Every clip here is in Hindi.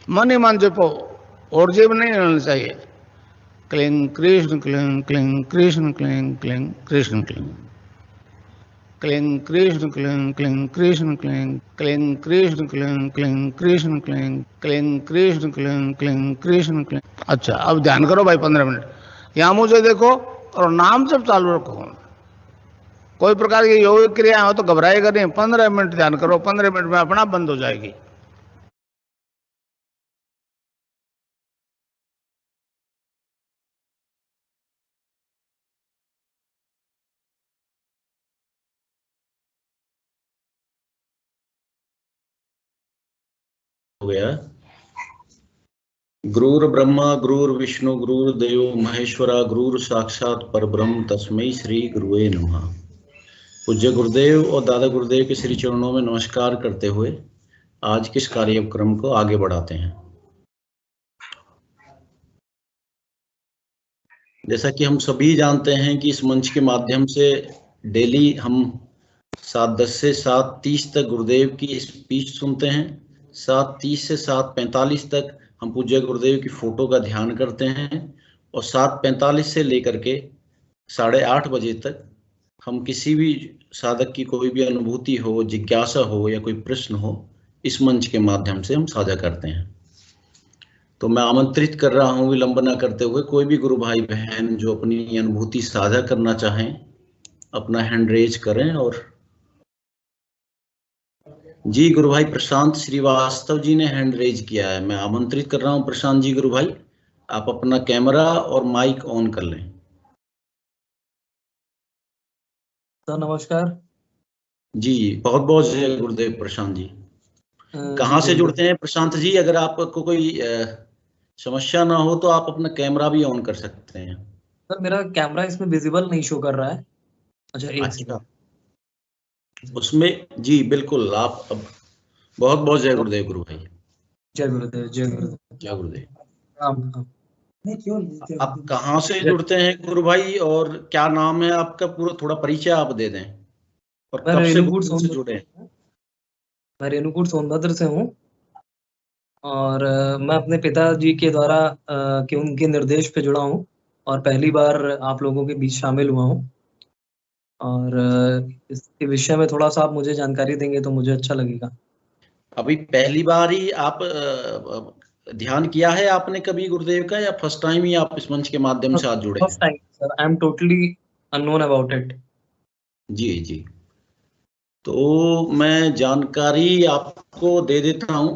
मन ही मन जपो, और जेब नहीं रहना चाहिए। Cling Krishna cling cling Krishna cling cling Krishna cling cling Krishna cling cling Krishna cling cling Krishna cling cling Krishna cling cling Krishna cling cling Krishna cling. अच्छा, अब ध्यान करो भाई 15 मिनट। यहां मुझे देखो और नाम जब चालू रखो। कोई प्रकार की योग क्रिया हो तो घबराएगा नहीं। 15 मिनट ध्यान करो, 15 मिनट में अपना बंद हो जाएगी। हो गया। गुरुर् ब्रह्मा गुरुर्विष्णु गुरुर्देव महेश्वरा गुरुर् साक्षात परब्रह्म तस्मै श्री गुरुवे नमः। पूज्य गुरुदेव और दादा गुरुदेव के श्री चरणों में नमस्कार करते हुए आज के इस कार्यक्रम को आगे बढ़ाते हैं। जैसा कि हम सभी जानते हैं कि इस मंच के माध्यम से डेली हम 7:10 से 7:30 तक गुरुदेव की स्पीच सुनते हैं। 7:30 से 7:45 तक हम पूज्य गुरुदेव की फोटो का ध्यान करते हैं और 7:45 से लेकर के 8:30 बजे तक हम किसी भी साधक की कोई भी अनुभूति हो, जिज्ञासा हो या कोई प्रश्न हो, इस मंच के माध्यम से हम साझा करते हैं। तो मैं आमंत्रित कर रहा हूं विलंब न करते हुए, कोई भी गुरु भाई बहन जो अपनी अनुभूति साझा करना चाहें अपना हैंड रेज करें। और जी गुरु भाई प्रशांत श्रीवास्तव जी ने हैंड रेज किया है। मैं आमंत्रित कर रहा हूं प्रशांत जी। गुरु भाई आप अपना कैमरा और माइक ऑन कर लें। तो नमस्कार जी, बहुत बहुत जय गुरुदेव प्रशांत जी। कहाँ से जुड़ते हैं प्रशांत जी? अगर आपको कोई समस्या ना हो तो आप अपना कैमरा भी ऑन कर सकते हैं। सर मेरा कैमरा इसमें विजिबल नहीं शो कर रहा है। अच्छा, एक सेकंड। उसमें जी बिल्कुल आप अब बहुत बहुत जय गुरुदेव गुरु भाई। जय गुरुदेव जय गुरुदेव जय गुरुदेव। आप राम। कहाँ से जुड़ते हैं गुरु भाई और क्या नाम है आपका? पूरा थोड़ा परिचय आप दे दें और मैं कब से रेणुकूट गुरुकुल से जुड़े हैं? मैं रेणुकूट सोनभद्र से हूँ और मैं अपने पिताजी के द्वारा कि उनके निर्देश पे जुड़ा हूँ और पहली बार आप लोगों के बीच शामिल हुआ हूँ। और इसके विषय में थोड़ा सा आप मुझे जानकारी देंगे तो मुझे अच्छा लगेगा। अभी पहली बार ही आप ध्यान किया है आपने कभी गुरुदेव का, या फर्स्ट टाइम ही आप इस मंच के माध्यम से आज जुड़े हैं? First time sir, I am totally unknown about it. जी जी, तो मैं जानकारी आपको दे देता हूँ।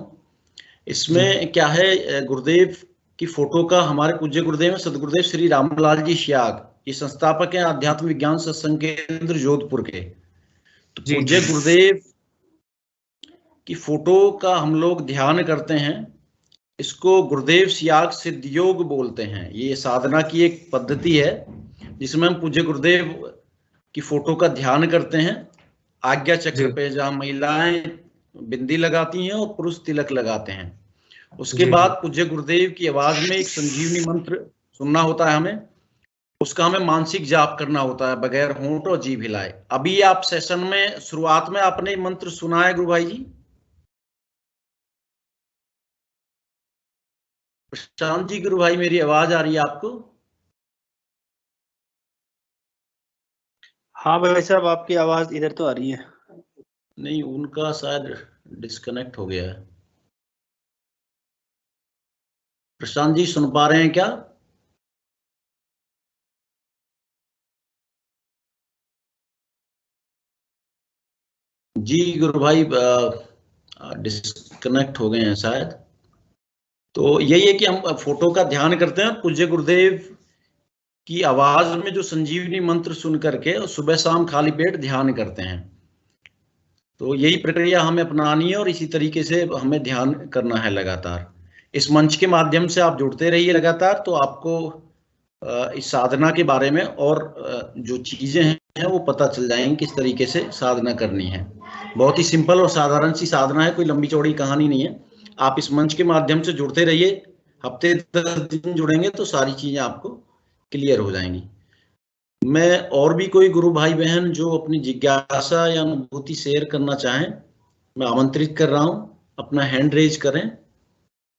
इसमें क्या है, गुरुदेव की फोटो का हमारे पूज्य गुरुदेव हैं सदगुरुदेव श्री रामलाल जी श्याग, ये संस्थापक हैं आध्यात्म विज्ञान सत्संग केंद्र जोधपुर के। तो पूज्य गुरुदेव की फोटो का हम लोग ध्यान करते हैं। इसको गुरुदेव सियाग सिद्ध योग बोलते हैं। ये साधना की एक पद्धति है जिसमें हम पूज्य गुरुदेव की फोटो का ध्यान करते हैं। आज्ञा चक्र पे जहां महिलाएं बिंदी लगाती हैं और पुरुष तिलक लगाते हैं। उसके बाद पूज्य गुरुदेव की आवाज में एक संजीवनी मंत्र सुनना होता है हमें। उसका हमें मानसिक जाप करना होता है बगैर होंठ और जीभ हिलाए। अभी आप सेशन में शुरुआत में आपने मंत्र सुना है गुरु भाई जी? प्रशांत जी, गुरु भाई मेरी आवाज आ रही है आपको? हाँ भाई साहब, आपकी आवाज इधर तो आ रही है। नहीं, उनका शायद डिस्कनेक्ट हो गया है। प्रशांत जी सुन पा रहे हैं क्या? जी गुरु भाई डिस्कनेक्ट हो गए हैं शायद। तो यही है कि हम फोटो का ध्यान करते हैं पूज्य गुरुदेव की आवाज में जो संजीवनी मंत्र सुन करके सुबह शाम खाली पेट ध्यान करते हैं। तो यही प्रक्रिया हमें अपनानी है और इसी तरीके से हमें ध्यान करना है लगातार। इस मंच के माध्यम से आप जुड़ते रहिए लगातार, तो आपको इस साधना के बारे में और जो चीजें हैं वो पता चल जाएंगी किस तरीके से साधना करनी है। बहुत ही सिंपल और साधारण सी साधना है, कोई लंबी चौड़ी कहानी नहीं है। आप इस मंच के माध्यम से जुड़ते रहिए। हफ्ते 10 दिन जुड़ेंगे तो सारी चीजें आपको क्लियर हो जाएंगी। मैं और भी कोई गुरु भाई बहन जो अपनी जिज्ञासा या अनुभूति शेयर करना चाहें, मैं आमंत्रित कर रहा हूं, अपना हैंड रेज करें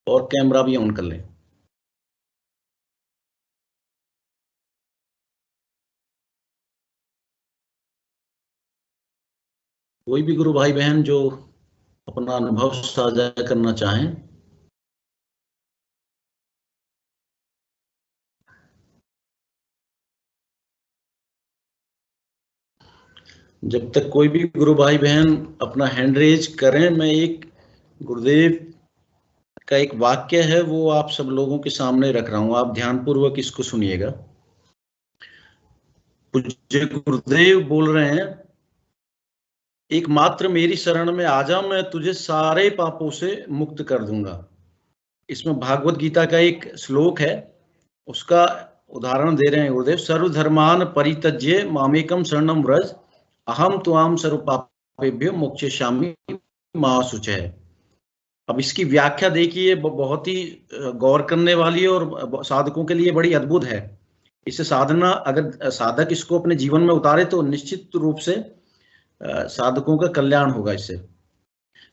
और कैमरा भी ऑन कर लें। कोई भी गुरु भाई बहन जो अपना अनुभव साझा करना चाहें। जब तक कोई भी गुरु भाई बहन अपना हैंड रेज करें, मैं एक गुरुदेव का एक वाक्य है वो आप सब लोगों के सामने रख रहा हूं, आप ध्यानपूर्वक इसको सुनिएगा। पूज्य गुरुदेव बोल रहे हैं, एकमात्र मेरी शरण में आ जा, मैं तुझे सारे पापों से मुक्त कर दूंगा। इसमें भागवत गीता का एक श्लोक है, उसका उदाहरण दे रहे हैं गुरुदेव। सर्वधर्मान परित्यज्य मामेकम शरणम व्रज, अहम त्वाम सर्व पापेभ्यो मोक्षयिष्यामि मा शुचः। अब इसकी व्याख्या देखिए, बहुत ही गौर करने वाली है और साधकों के लिए बड़ी अद्भुत है। इसे साधना, अगर साधक इसको अपने जीवन में उतारे तो निश्चित रूप से साधकों का कल्याण होगा इससे।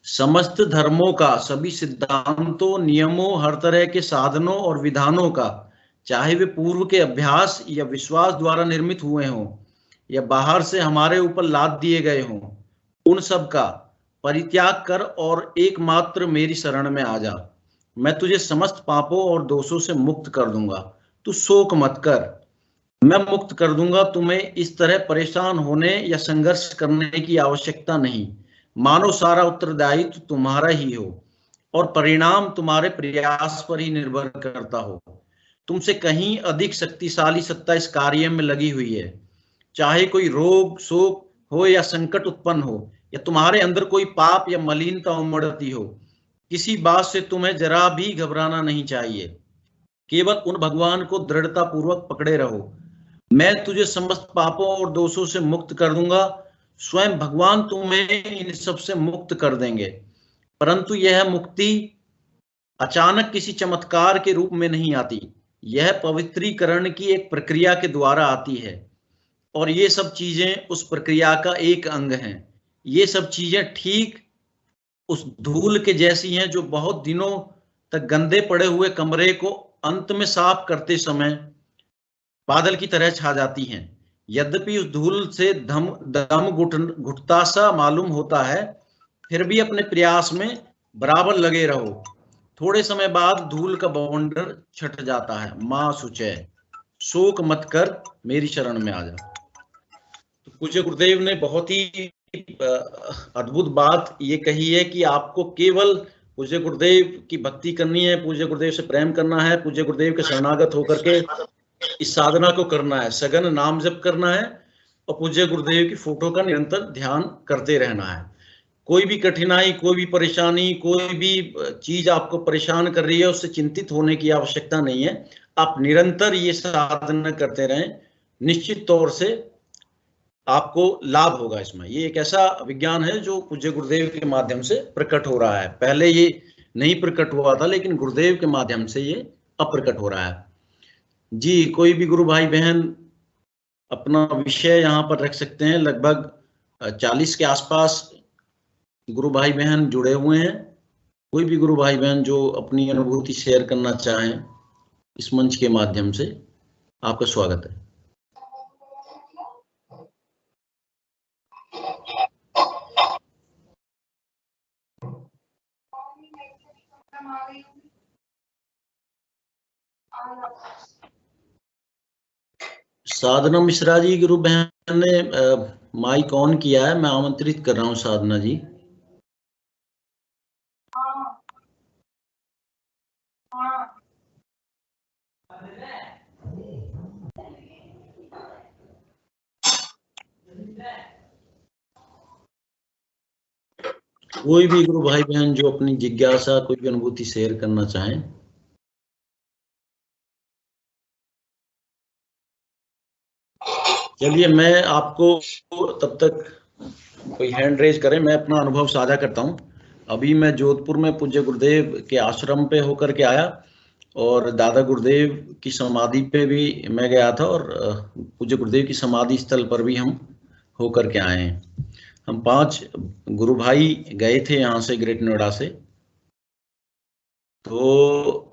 समस्त धर्मों का, सभी सिद्धांतों, नियमों, हर तरह के साधनों और विधानों का, चाहे वे पूर्व के अभ्यास या विश्वास द्वारा निर्मित हुए हों या बाहर से हमारे ऊपर लाद दिए गए हों, उन सब का परित्याग कर और एकमात्र मेरी शरण में आ जा। मैं तुझे समस्त पापों और दोषों से मुक्त कर दूंगा। तू शोक मत कर, मैं मुक्त कर दूंगा। तुम्हें इस तरह परेशान होने या संघर्ष करने की आवश्यकता नहीं। मानो सारा उत्तरदायित्व तुम्हारा ही हो और परिणाम तुम्हारे प्रयास पर ही निर्भर करता हो। तुमसे कहीं अधिक शक्तिशाली सत्ता इस कार्य में लगी हुई है। चाहे कोई रोग, शोक हो या संकट उत्पन्न हो, या तुम्हारे अंदर कोई पाप या मलिनता उमड़ती हो, किसी बात से तुम्हें जरा भी घबराना नहीं चाहिए। केवल उन भगवान को दृढ़ता पूर्वक पकड़े रहो। मैं तुझे समस्त पापों और दोषों से मुक्त कर दूंगा। स्वयं भगवान तुम्हें इन सब से मुक्त कर देंगे। परंतु यह मुक्ति अचानक किसी चमत्कार के रूप में नहीं आती। यह पवित्रीकरण की एक प्रक्रिया के द्वारा आती है और ये सब चीजें उस प्रक्रिया का एक अंग हैं। ये सब चीजें ठीक उस धूल के जैसी हैं जो बहुत दिनों तक गंदे पड़े हुए कमरे को अंत में साफ करते समय बादल की तरह छा जाती हैं। यद्यपि उस धूल से दम घुटता सा मालूम होता है, फिर भी अपने प्रयास में बराबर लगे रहो। थोड़े समय बाद धूल का बवंडर छट जाता है। मां शुचः, शोक मत कर, मेरी शरण में आ जा। तो पूज्य गुरुदेव ने बहुत ही अद्भुत बात ये कही है कि आपको केवल पूज्य गुरुदेव की भक्ति करनी है, पूज्य गुरुदेव से प्रेम करना है, पूज्य गुरुदेव के शरणागत होकर के इस साधना को करना है, सघन नाम जप करना है और पूज्य गुरुदेव की फोटो का निरंतर ध्यान करते रहना है। कोई भी कठिनाई, कोई भी परेशानी, कोई भी चीज आपको परेशान कर रही है, उससे चिंतित होने की आवश्यकता नहीं है। आप निरंतर ये साधना करते रहें, निश्चित तौर से आपको लाभ होगा इसमें। ये एक ऐसा विज्ञान है जो पूज्य गुरुदेव के माध्यम से प्रकट हो रहा है। पहले ये नहीं प्रकट हुआ था, लेकिन गुरुदेव के माध्यम से ये अप्रकट हो रहा है। जी, कोई भी गुरु भाई बहन अपना विषय यहाँ पर रख सकते हैं। लगभग 40 के आसपास गुरु भाई बहन जुड़े हुए हैं। कोई भी गुरु भाई बहन जो अपनी अनुभूति शेयर करना चाहें इस मंच के माध्यम से, आपका स्वागत है। साधना मिश्रा जी, गुरु बहन ने माइक ऑन किया है, मैं आमंत्रित कर रहा हूं साधना जी। कोई भी गुरु भाई बहन जो अपनी जिज्ञासा, कोई भी अनुभूति शेयर करना चाहें। चलिए, मैं आपको तब तक कोई हैंड रेज करें, मैं अपना अनुभव साझा करता हूं। अभी मैं जोधपुर में पूज्य गुरुदेव के आश्रम पे होकर के आया और दादा गुरुदेव की समाधि पे भी मैं गया था और पूज्य गुरुदेव की समाधि स्थल पर भी हम होकर के आए हैं। हम 5 गुरु भाई गए थे यहाँ से, ग्रेट नोएडा से। तो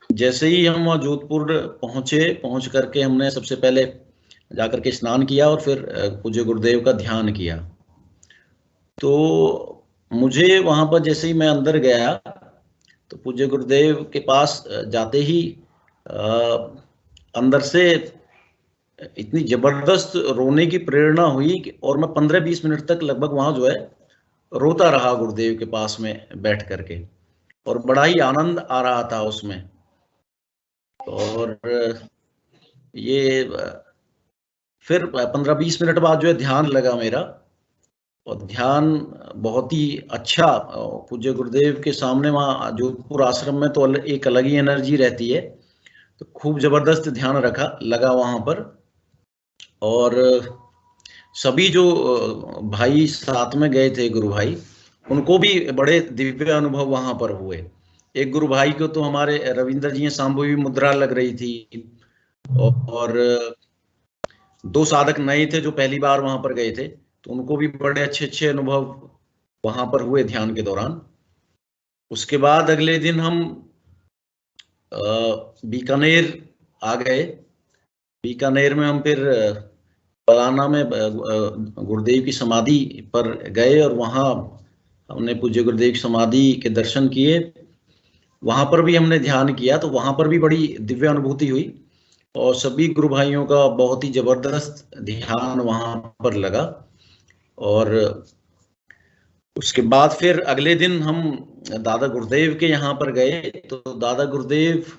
जैसे ही हम वहाँ जोधपुर पहुंच करके हमने सबसे पहले जाकर के स्नान किया और फिर पूज्य गुरुदेव का ध्यान किया। तो मुझे वहां पर जैसे ही मैं अंदर गया तो पूज्य गुरुदेव के पास जाते ही अंदर से इतनी जबरदस्त रोने की प्रेरणा हुई कि और मैं 15-20 मिनट तक लगभग वहां जो है रोता रहा गुरुदेव के पास में बैठ करके, और बड़ा ही आनंद आ रहा था उसमें। और ये फिर 15-20 मिनट बाद जो है ध्यान लगा मेरा, और ध्यान बहुत ही अच्छा। पूज्य गुरुदेव के सामने वहाँ जोधपुर आश्रम में तो एक अलग ही एनर्जी रहती है, तो खूब जबरदस्त ध्यान लगा वहां पर। और सभी जो भाई साथ में गए थे, गुरु भाई, उनको भी बड़े दिव्य अनुभव वहां पर हुए। एक गुरु भाई को तो हमारे रविंद्र जी सांभवी मुद्रा लग रही थी, और 2 साधक नए थे जो पहली बार वहां पर गए थे, तो उनको भी बड़े अच्छे अच्छे अनुभव वहां पर हुए ध्यान के दौरान। उसके बाद अगले दिन हम बीकानेर आ गए। बीकानेर में हम फिर पलाना में गुरुदेव की समाधि पर गए, और वहां हमने पूज्य गुरुदेव की समाधि के दर्शन किए। वहां पर भी हमने ध्यान किया, तो वहां पर भी बड़ी दिव्य अनुभूति हुई, और सभी गुरु भाइयों का बहुत ही जबरदस्त ध्यान वहां पर लगा। और उसके बाद फिर अगले दिन हम दादा गुरुदेव के यहाँ पर गए, तो दादा गुरुदेव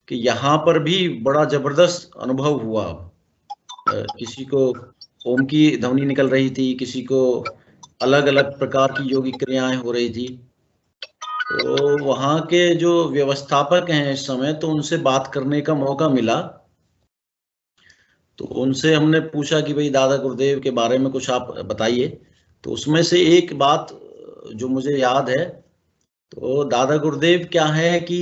के यहाँ पर भी बड़ा जबरदस्त अनुभव हुआ। किसी को ओम की ध्वनि निकल रही थी, किसी को अलग अलग प्रकार की योगिक क्रियाएं हो रही थी। तो वहाँ के जो व्यवस्थापक हैं इस समय, तो उनसे बात करने का मौका मिला। तो उनसे हमने पूछा कि भाई दादा गुरुदेव के बारे में कुछ आप बताइए। तो उसमें से एक बात जो मुझे याद है, तो दादा गुरुदेव क्या है कि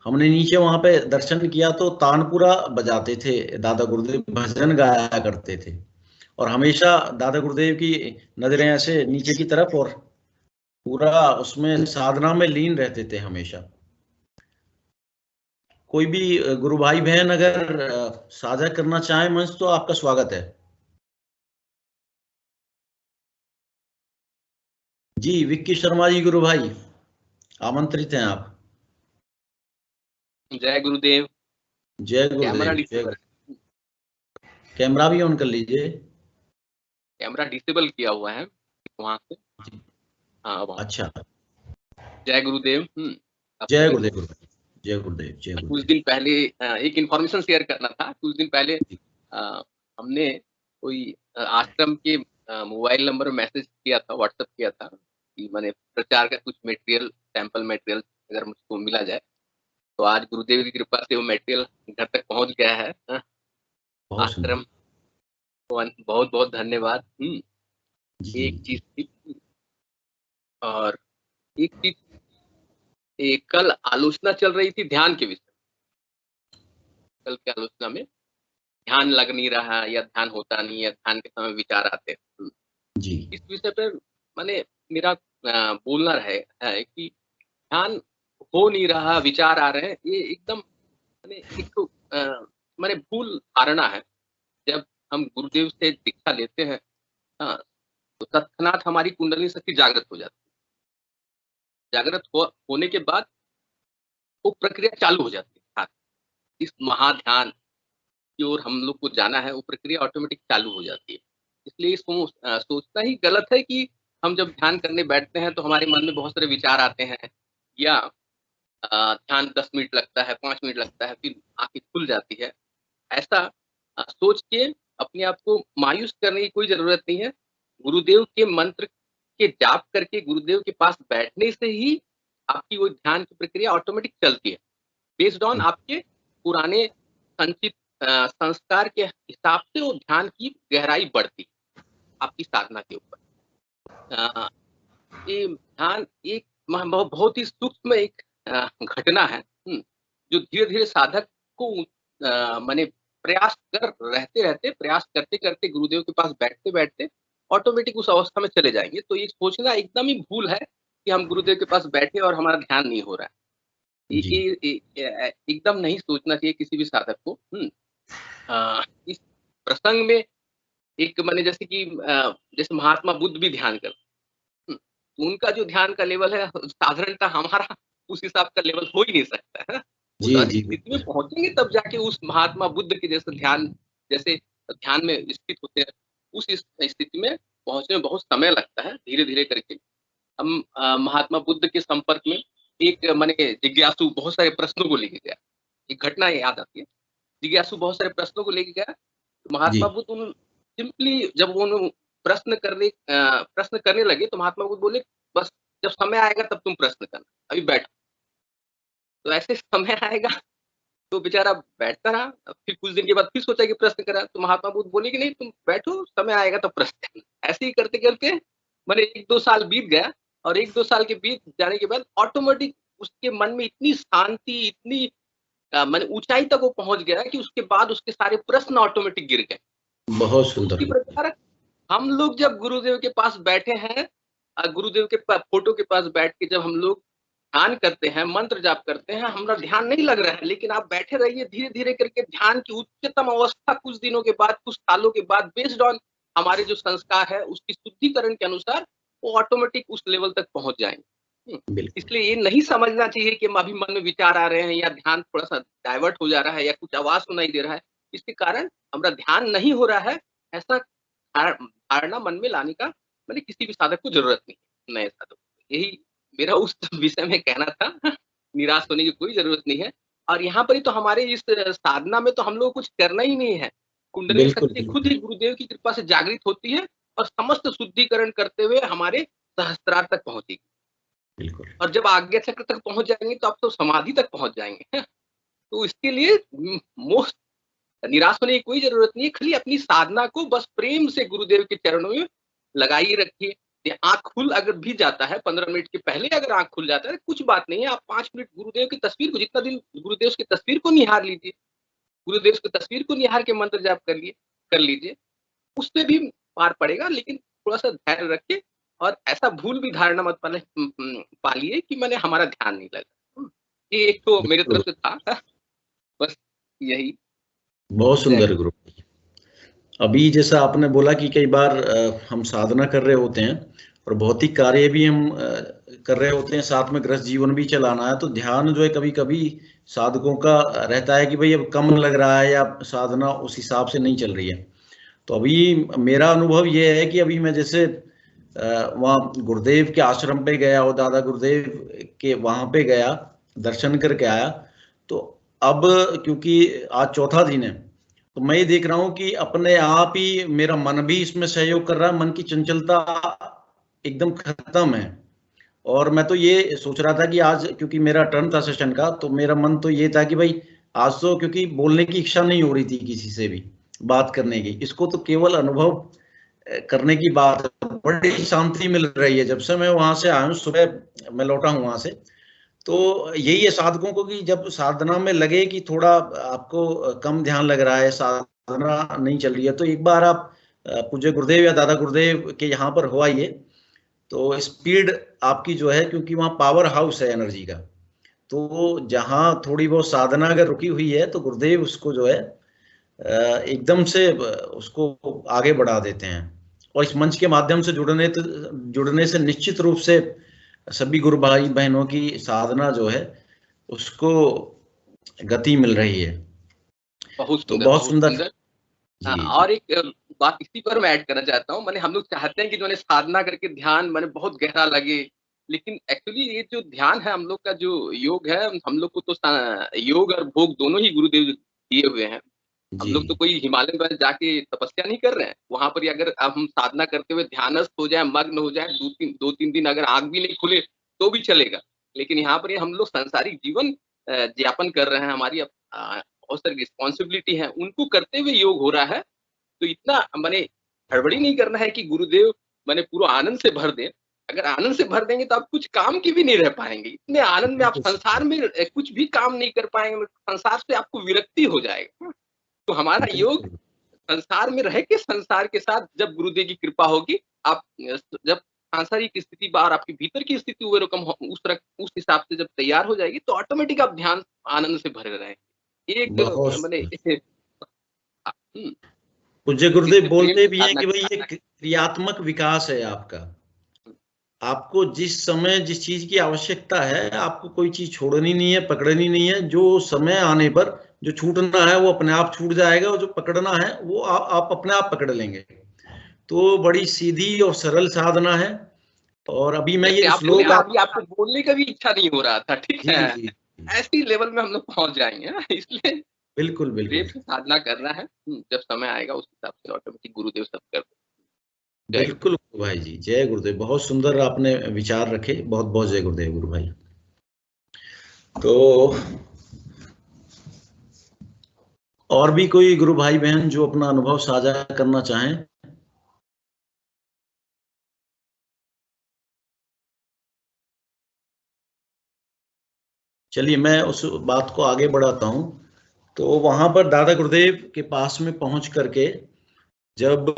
हमने नीचे वहां पे दर्शन किया तो तानपुरा बजाते थे दादा गुरुदेव, भजन गाया करते थे, और हमेशा दादा गुरुदेव की नजरें ऐसे नीचे की तरफ, और पूरा उसमें साधना में लीन रहते थे हमेशा। कोई भी गुरु भाई बहन अगर साझा करना चाहे मंच, तो आपका स्वागत है। जी विक्की शर्मा जी गुरु भाई, आमंत्रित हैं आप। जय गुरुदेव। जय गुरुदेव। कैमरा भी ऑन कर लीजिए। कैमरा डिसेबल किया हुआ है वहां से। हाँ अच्छा। जय गुरुदेव। जय गुरुदेव। जय गुरुदेव। जय गुरुदेव। कुछ दिन पहले एक इन्फॉर्मेशन शेयर करना था। कुछ दिन पहले हमने कोई आश्रम के मोबाइल नंबर में मैसेज किया था, व्हाट्सएप किया था कि मैंने प्रचार का कुछ मटेरियल, सैंपल मटेरियल अगर मुझको मिला जाए। तो आज गुरुदेव की कृपा से वो मटेरियल घर तक पहुंच गया है। आश्रम बहुत बहुत धन्यवाद। एक चीज थी, और एक चीज कल आलोचना चल रही थी ध्यान के विषय। कल की आलोचना में ध्यान लग नहीं रहा, या ध्यान होता नहीं, या ध्यान के समय विचार आते। जी। इस विषय पर मैंने मेरा बोलना है कि ध्यान हो नहीं रहा, विचार आ रहे हैं, ये एकदम मैंने भूल धारणा है। जब हम गुरुदेव से दीक्षा लेते हैं तो तत्क्षणात हमारी कुंडली शक्ति जागृत हो जाती है। जागृत होने के बाद वो प्रक्रिया चालू हो जाती है। इस महाध्यान की ओर हम लोग को जाना है, वो प्रक्रिया ऑटोमेटिक चालू हो जाती है। इसलिए सोचना ही गलत है कि हम जब ध्यान करने बैठते हैं तो हमारे मन में बहुत सारे विचार आते हैं, या ध्यान 10 मिनट लगता है, 5 मिनट लगता है, फिर आंखें खुल जाती है। ऐसा सोच के अपने आप को मायूस करने की कोई जरूरत नहीं है। गुरुदेव के मंत्र के जाप करके गुरुदेव के पास बैठने से ही आपकी वो ध्यान की प्रक्रिया ऑटोमेटिक चलती है, बेस्ड ऑन आपके पुराने संचित संस्कार के हिसाब से वो ध्यान की गहराई बढ़ती आपकी साधना के ऊपर। ये ध्यान एक बहुत ही सूक्ष्म एक घटना है, जो धीरे धीरे साधक को माने प्रयास करते करते गुरुदेव के पास बैठते बैठते ऑटोमेटिक उस अवस्था में चले जाएंगे। तो ये सोचना एकदम ही भूल है कि हम गुरुदेव के पास बैठे और हमारा ध्यान नहीं हो रहा है। जी। एकदम नहीं सोचना चाहिए किसी भी साधक को। इस प्रसंग में एक माने जैसे कि जैसे महात्मा बुद्ध भी ध्यान करते, तो उनका जो ध्यान का लेवल है साधारणतः हमारा उस हिसाब का लेवल हो ही नहीं सकता है। उस जी, अधिक जी, स्थिति में बिल्कुल। पहुंचेंगे तब जाके उस महात्मा बुद्ध के जैसे ध्यान में स्थित होते हैं। उस स्थिति में पहुंचने में बहुत समय लगता है, धीरे धीरे करके हम महात्मा बुद्ध के संपर्क में एक माने जिज्ञासु बहुत सारे प्रश्नों को लेके गया। एक घटना याद आती है, जिज्ञासु बहुत सारे प्रश्नों को लेके गया, तो महात्मा जी, बुद्ध उन सिंपली जब वो प्रश्न करने लगे तो महात्मा बुद्ध बोले, बस जब समय आएगा तब तुम प्रश्न करना, अभी बैठो। तो ऐसे समय आएगा तो बेचारा बैठता रहा। अब फिर कुछ दिन के बाद फिर सोचा कि प्रश्न करा, तो महात्मा बुद्ध बोले कि नहीं तुम बैठो, समय आएगा तब प्रश्न करना। ऐसे ही करते-करते माने 1-2 साल बीत गया और 1-2 साल के बीत जाने के बाद ऑटोमेटिक उसके मन में इतनी शांति, इतनी माने ऊँचाई तक वो पहुँच गया कि उसके बाद उसके सारे प्रश्न ऑटोमेटिक गिर गए। बहुत तो सुंदर। उसी प्रकार हम लोग जब गुरुदेव के पास बैठे हैं, गुरुदेव के फोटो के पास बैठ के जब हम लोग ध्यान करते हैं, मंत्र जाप करते हैं, हमारा ध्यान नहीं लग रहा है, लेकिन आप बैठे रहिए, धीरे-धीरे करके ध्यान की उच्चतम अवस्था कुछ दिनों के बाद, कुछ सालों के बाद बेस्ड ऑन हमारे जो संस्कार है, उसकी शुद्धिकरण के अनुसार वो ऑटोमेटिक उस लेवल तक पहुँच जाएँगे। बिल्कुल, इसलिए ये नहीं समझना चाहिए कि अभी मन में विचार आ रहे हैं या ध्यान थोड़ा-सा डाइवर्ट हो जा रहा है या कुछ आवाज़ सुनाई दे रहा है, इसके कारण हमारा ध्यान नहीं हो रहा है, ऐसा धारणा मन में लाने का माने किसी भी साधक को ज़रूरत नहीं है, नए साधक को। यही मेरा उस विषय में कहना था। निराश होने की कोई ज़रूरत नहीं है और यहाँ पर ही तो हमारे इस साधना में तो हम लोग को कुछ करना ही नहीं है। कुंडलिनी बिल्कुल, शक्ति खुद बिल्कुल, ही गुरुदेव की कृपा से जागृत होती है और समस्त शुद्धिकरण करते हुए हमारे सहस्त्रार तक पहुँचेगी। बिल्कुल। और जब आज्ञा चक्र तक पहुँच जाएँगे तो आप तो समाधि तक पहुँच जाएँगे। तो इसके लिए मोस्ट निराश होने की कोई ज़रूरत नहीं है, खाली अपनी साधना को बस प्रेम से गुरुदेव के चरणों में लगाइए रखिए। ये आँख खुल अगर भी जाता है 15 मिनट के पहले अगर आँख खुल जाता है, कुछ बात नहीं है, आप 5 मिनट गुरुदेव की तस्वीर को जितना दिन गुरुदेव की तस्वीर को निहार लीजिए। गुरुदेव की तस्वीर को निहार के मंत्र जाप कर लीजिए, उससे भी पार पड़ेगा लेकिन थोड़ा-सा धैर्य रखिए और ऐसा भूल भी धारणा मत पालिए कि मैंने हमारा ध्यान नहीं लगा। ये एक तो मेरी बिल्कुल, तरफ से था। बस यही। बहुत जय सुंदर गुरु। अभी जैसा आपने बोला कि कई बार हम साधना कर रहे होते हैं और भौतिक कार्य भी हम कर रहे होते हैं, साथ में गृहस्थ जीवन भी चलाना है, तो ध्यान जो है कभी-कभी साधकों का रहता है कि भाई अब कम लग रहा है या साधना उस हिसाब से नहीं चल रही है। तो अभी मेरा अनुभव ये है कि अभी मैं जैसे वहाँ गुरुदेव के आश्रम पे गया और दादा गुरुदेव के वहाँ पे गया, दर्शन करके आया, तो अब क्योंकि आज चौथा दिन है, तो मैं ये देख रहा हूँ कि अपने आप ही मेरा मन भी इसमें सहयोग कर रहा है, मन की चंचलता एकदम खत्म है। और मैं तो ये सोच रहा था कि आज क्योंकि मेरा टर्न था सेशन का, तो मेरा मन तो ये था कि भाई आज तो क्योंकि बोलने की इच्छा नहीं हो रही थी किसी से भी बात करने की, इसको तो केवल अनुभव करने की बात है। बड़ी शांति मिल रही है जब से मैं वहां से आया हूँ, सुबह मैं लौटा हूँ वहां से। तो यही है साधकों को कि जब साधना में लगे कि थोड़ा आपको कम ध्यान लग रहा है, साधना नहीं चल रही है, तो एक बार आप पूज्य गुरुदेव या दादा गुरुदेव के यहाँ पर हो आइए, तो स्पीड आपकी जो है, क्योंकि वहाँ पावर हाउस है एनर्जी का, तो जहाँ थोड़ी बहुत साधना अगर रुकी हुई है तो गुरुदेव उसको जो है एकदम से उसको आगे बढ़ा देते हैं। और इस मंच के माध्यम से जुड़ने से निश्चित रूप से सभी गुरु भाई बहनों की साधना जो है उसको गति मिल रही है। बहुत तो सुंदर, बहुत बहुत सुंदर। सुंदर। हाँ, जी, जी। और एक बात इसी पर मैं ऐड करना चाहता हूँ, माने हम लोग चाहते हैं कि जो है साधना करके ध्यान माने बहुत गहरा लगे, लेकिन एक्चुअली ये जो ध्यान है हम लोग का जो योग है, हम लोग को तो योग और भोग दोनों ही गुरुदेव दिए हुए हैं। हम जी, लोग तो कोई हिमालय में जाके तपस्या नहीं कर रहे हैं। वहाँ पर ही अगर अब हम साधना करते हुए ध्यानस्थ हो जाए, मग्न हो जाए, 2-3 दिन अगर आँख भी नहीं खुले तो भी चलेगा। लेकिन यहाँ पर ये हम लोग सांसारिक जीवन यापन कर रहे हैं, हमारी बहुत सारी रिस्पॉन्सिबिलिटी है, उनको करते हुए योग हो रहा है। तो इतना माने हड़बड़ी नहीं करना है कि गुरुदेव माने पूरा आनंद से भर दें। अगर आनंद से भर देंगे तो आप कुछ काम की भी नहीं रह पाएँगे। इतने आनंद में आप बिल्कुल संसार में कुछ भी काम नहीं कर पाएँगे, संसार से आपको विरक्ति हो जाएगा। तो हमारा योग बिल्कुल। संसार में रह के संसार के साथ जब गुरुदेव की कृपा होगी, आप जब सांसारिक स्थिति बाहर आपके भीतर की स्थिति वो रकम उस हिसाब से जब तैयार हो जाएगी तो ऑटोमेटिक आप ध्यान आनंद से भरे रहेंगे। एक मैंने पूज्य गुरुदेव बोलते भी हैं कि भाई ये क्रियात्मक विकास है आपका। आपको जिस समय जिस चीज की आवश्यकता है आपको कोई चीज छोड़नी नहीं है, पकड़नी नहीं है। जो समय आने पर जो छूटना है वो अपने आप छूट जाएगा और जो पकड़ना है वो आप अपने आप पकड़ लेंगे। तो बड़ी सीधी और सरल साधना है। और अभी मैं ये श्लोक आपको बोलने का भी इच्छा नहीं हो रहा था, ठीक है, ऐसी लेवल में हम लोग पहुंच जाएंगे ना, इसलिए बिल्कुल बिल्कुल साधना करना है। जब समय आएगा उस हिसाब से ऑटोमेटिक गुरुदेव सब कर। बिल्कुल भाई जी, जय गुरुदेव। बहुत सुंदर आपने विचार रखे, बहुत बहुत जय गुरुदेव गुरु भाई। तो और भी कोई गुरु भाई बहन जो अपना अनुभव साझा करना चाहें? चलिए मैं उस बात को आगे बढ़ाता हूं। तो वहां पर दादा गुरुदेव के पास में पहुंच करके जब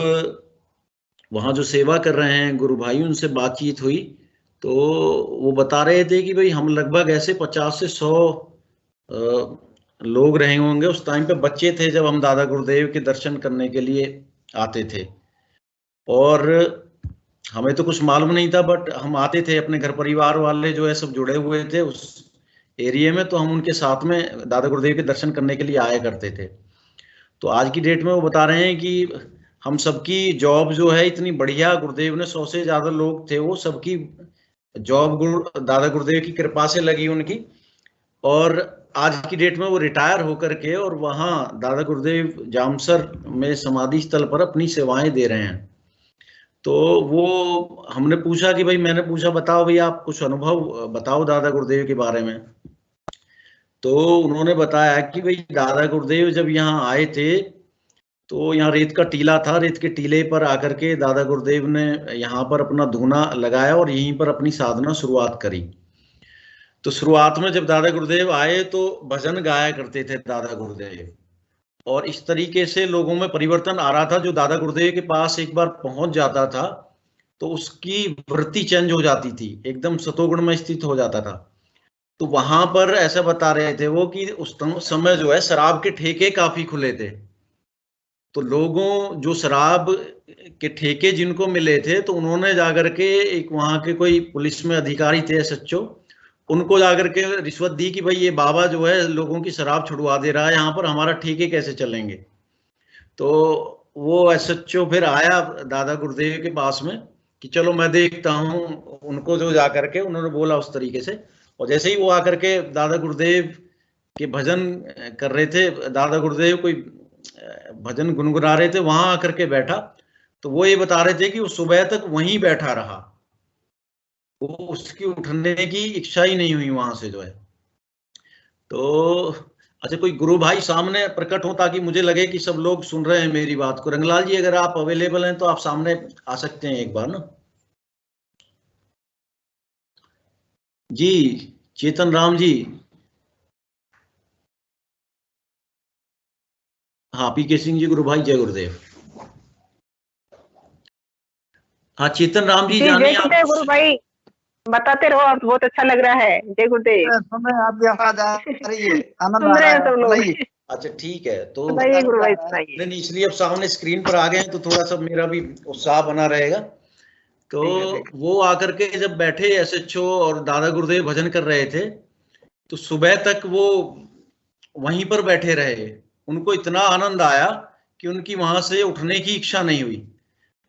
वहां जो सेवा कर रहे हैं गुरु भाई उनसे बातचीत हुई तो वो बता रहे थे कि भाई हम लगभग ऐसे 50 से 100 लोग रहे होंगे। उस टाइम पे बच्चे थे जब हम दादा गुरुदेव के दर्शन करने के लिए आते थे और हमें तो कुछ मालूम नहीं था, बट हम आते थे, अपने घर परिवार वाले जो है सब जुड़े हुए थे उस एरिया में, तो हम उनके साथ में दादा गुरुदेव के दर्शन करने के लिए आया करते थे। तो आज की डेट में वो बता रहे हैं कि हम सबकी जॉब जो है इतनी बढ़िया, गुरुदेव ने 100 से ज्यादा लोग थे वो सबकी जॉब दादा गुरुदेव की कृपा से लगी उनकी। और आज की डेट में वो रिटायर होकर के और वहाँ दादा गुरुदेव जामसर में समाधि स्थल पर अपनी सेवाएं दे रहे हैं। तो वो हमने पूछा कि भाई, मैंने पूछा बताओ भाई आप कुछ अनुभव बताओ दादा गुरुदेव के बारे में। तो उन्होंने बताया कि भाई दादा गुरुदेव जब यहाँ आए थे तो यहाँ रेत का टीला था, रेत के टीले पर आकर के दादा गुरुदेव ने यहाँ पर अपना धूना लगाया और यहीं पर अपनी साधना शुरुआत करी। तो शुरुआत में जब दादा गुरुदेव आए तो भजन गाया करते थे दादा गुरुदेव, और इस तरीके से लोगों में परिवर्तन आ रहा था। जो दादा गुरुदेव के पास एक बार पहुंच जाता था तो उसकी वृत्ति चेंज हो जाती थी, एकदम सतोगुण में स्थित हो जाता था। तो वहां पर ऐसा बता रहे थे वो कि उस समय जो है शराब के ठेके काफी खुले थे। तो लोगों जो शराब के ठेके जिनको मिले थे तो उन्होंने जाकर के एक वहां के कोई पुलिस में अधिकारी थे SHO, उनको जाकर के रिश्वत दी कि भाई ये बाबा जो है लोगों की शराब छुड़वा दे रहा है, यहाँ पर हमारा ठेके कैसे चलेंगे। तो वो SHO फिर आया दादा गुरुदेव के पास में कि चलो मैं देखता हूँ उनको, जो जाकर के उन्होंने बोला उस तरीके से। और जैसे ही वो आकर के दादा गुरुदेव के भजन कर रहे थे, दादा गुरुदेव कोई भजन गुनगुना रहे थे, वहां आकर के बैठा। तो वो ये बता रहे थे कि वो सुबह तक वहीं बैठा रहा, वो उसकी उठने की इच्छा ही नहीं हुई वहां से जो है। तो अच्छा कोई गुरु भाई सामने प्रकट हो ताकि मुझे लगे कि सब लोग सुन रहे हैं मेरी बात को। रंगलाल जी अगर आप अवेलेबल हैं तो आप सामने आ सकते हैं एक बार ना। जी चेतन राम जी, हाँ PK सिंह जी गुरु भाई, जय गुरुदेव। हाँ चेतन राम जी जय गुरुदेव गुरु भाई, बताते रहो, आप बहुत अच्छा लग रहा है। जय गुरुदेव। आपकी आवाज आ रही है, आनंद सुन रहे हैं सब लोग। अच्छा ठीक है, तो गुरु भाई सुनाइए। नहीं इसलिए अब सामने स्क्रीन पर आ गए हैं तो थोड़ा सा मेरा भी उत्साह बना रहेगा। तो वो आकर के जब बैठे SHO और दादा गुरुदेव भजन कर रहे थे तो सुबह तक वो वहीं पर बैठे रहे। उनको इतना आनंद आया कि उनकी वहां से उठने की इच्छा नहीं हुई।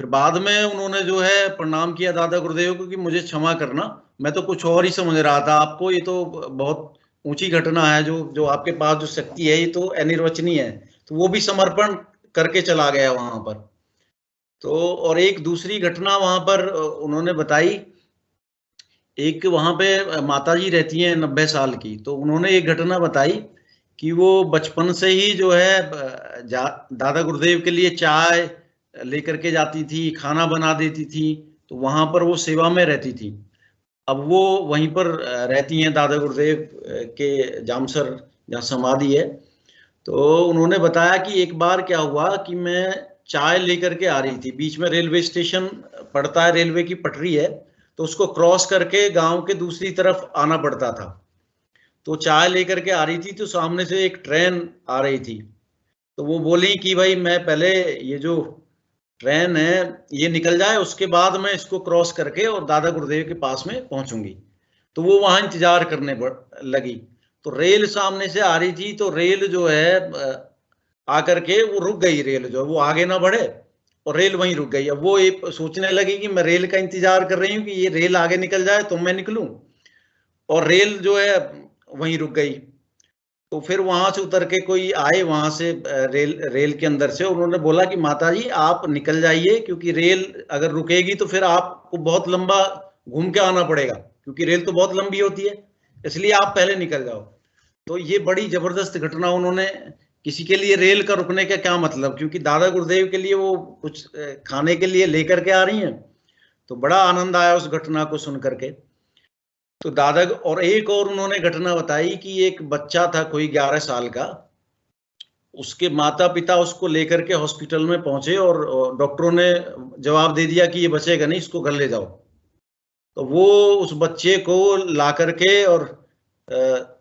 फिर बाद में उन्होंने जो है प्रणाम किया दादा गुरुदेव को कि मुझे क्षमा करना, मैं तो कुछ और ही समझ रहा था आपको, ये तो बहुत ऊंची घटना है, जो आपके पास जो शक्ति है ये तो अनिर्वचनीय है। तो वो भी समर्पण करके चला गया वहां पर। तो और एक दूसरी घटना वहां पर उन्होंने बताई, एक वहां पे माता जी रहती हैं 90 साल की, तो उन्होंने एक घटना बताई कि वो बचपन से ही जो है दादा गुरुदेव के लिए चाय लेकर के जाती थी, खाना बना देती थी, तो वहां पर वो सेवा में रहती थी। अब वो वहीं पर रहती हैं दादा गुरुदेव के जामसर जहाँ समाधि है। तो उन्होंने बताया कि एक बार क्या हुआ कि मैं चाय लेकर के आ रही थी, बीच में रेलवे स्टेशन पड़ता है, रेलवे की पटरी है, तो उसको क्रॉस करके गांव के दूसरी तरफ आना पड़ता था। तो चाय लेकर के आ रही थी, तो सामने से एक ट्रेन आ रही थी, तो वो बोली कि भाई मैं पहले ये जो ट्रेन है ये निकल जाए, उसके बाद मैं इसको क्रॉस करके और दादा गुरुदेव के पास में पहुंचूंगी। तो वो वहां इंतजार करने लगी। तो रेल सामने से आ रही थी, तो रेल जो है आकर के वो रुक गई, रेल जो वो आगे ना बढ़े और रेल वहीं रुक गई। अब वो ये सोचने लगी कि मैं रेल का इंतजार कर रही हूँ कि ये रेल आगे निकल जाए तो मैं निकलूं, और रेल जो है वहीं रुक गई। तो फिर वहां से उतर के कोई आए वहां से रेल के अंदर से, उन्होंने बोला कि माता जी आप निकल जाइए, क्योंकि रेल अगर रुकेगी तो फिर आपको बहुत लंबा घूम के आना पड़ेगा, क्योंकि रेल तो बहुत लंबी होती है, इसलिए आप पहले निकल जाओ। तो ये बड़ी जबरदस्त घटना, उन्होंने किसी के लिए रेल का रुकने का क्या मतलब, क्योंकि दादा गुरुदेव के लिए वो कुछ खाने के लिए लेकर के आ रही हैं। तो बड़ा आनंद आया उस घटना को सुन करके। तो दादा, और एक और उन्होंने घटना बताई कि एक बच्चा था कोई 11 साल का, उसके माता पिता उसको लेकर के हॉस्पिटल में पहुंचे और डॉक्टरों ने जवाब दे दिया कि ये बचेगा नहीं, इसको घर ले जाओ। तो वो उस बच्चे को ला करके और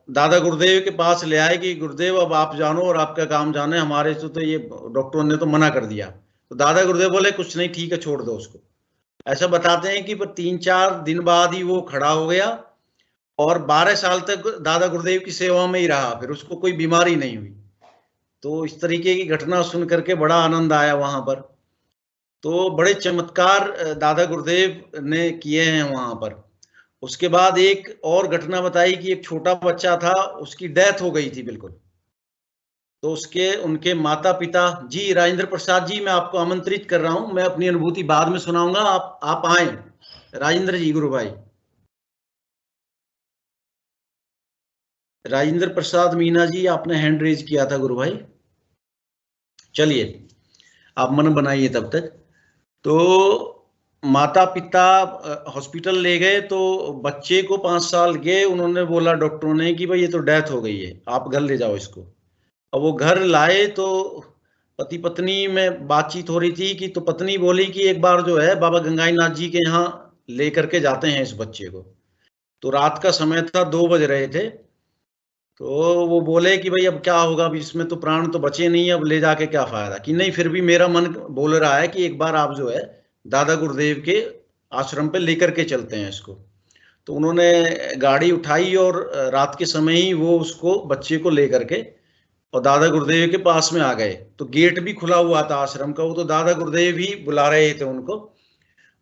दादा गुरुदेव के पास ले आए कि गुरुदेव अब आप जानो और आपका काम जाने, हमारे से तो ये डॉक्टरों ने तो मना कर दिया। तो दादा गुरुदेव बोले कुछ नहीं, ठीक है छोड़ दो उसको। ऐसा बताते हैं कि 3-4 दिन बाद ही वो खड़ा हो गया और 12 साल तक दादा गुरुदेव की सेवा में ही रहा, फिर उसको कोई बीमारी नहीं हुई। तो इस तरीके की घटना सुन करके बड़ा आनंद आया वहां पर। तो बड़े चमत्कार दादा गुरुदेव ने किए हैं वहां पर। उसके बाद एक और घटना बताई कि एक छोटा बच्चा था, उसकी डेथ हो गई थी बिल्कुल। तो उसके उनके माता पिता जी, राजेंद्र प्रसाद जी, मैं आपको आमंत्रित कर रहा हूं, मैं अपनी अनुभूति बाद में सुनाऊंगा, आप आए राजेंद्र जी, गुरु भाई राजेंद्र प्रसाद मीना जी, आपने हैंड रेज किया था गुरु भाई। चलिए आप मन बनाइए तब तक। तो माता पिता हॉस्पिटल ले गए, तो बच्चे को 5 साल के, उन्होंने बोला डॉक्टरों ने कि भाई ये तो डेथ हो गई है, आप घर ले जाओ इसको। अब वो घर लाए तो पति पत्नी में बातचीत हो रही थी कि, तो पत्नी बोली कि एक बार जो है बाबा गंगाई नाथ जी के यहाँ लेकर के जाते हैं इस बच्चे को। तो रात का समय था, 2 बज रहे थे। तो वो बोले कि भाई अब क्या होगा, अब इसमें तो प्राण तो बचे नहीं, अब ले जाके क्या फायदा। कि नहीं, फिर भी मेरा मन बोल रहा है कि एक बार आप जो है दादा गुरुदेव के आश्रम पे लेकर के चलते हैं इसको। तो उन्होंने गाड़ी उठाई और रात के समय ही वो उसको, बच्चे को लेकर के और दादा गुरुदेव के पास में आ गए। तो गेट भी खुला हुआ था आश्रम का, वो तो दादा गुरुदेव ही बुला रहे थे उनको।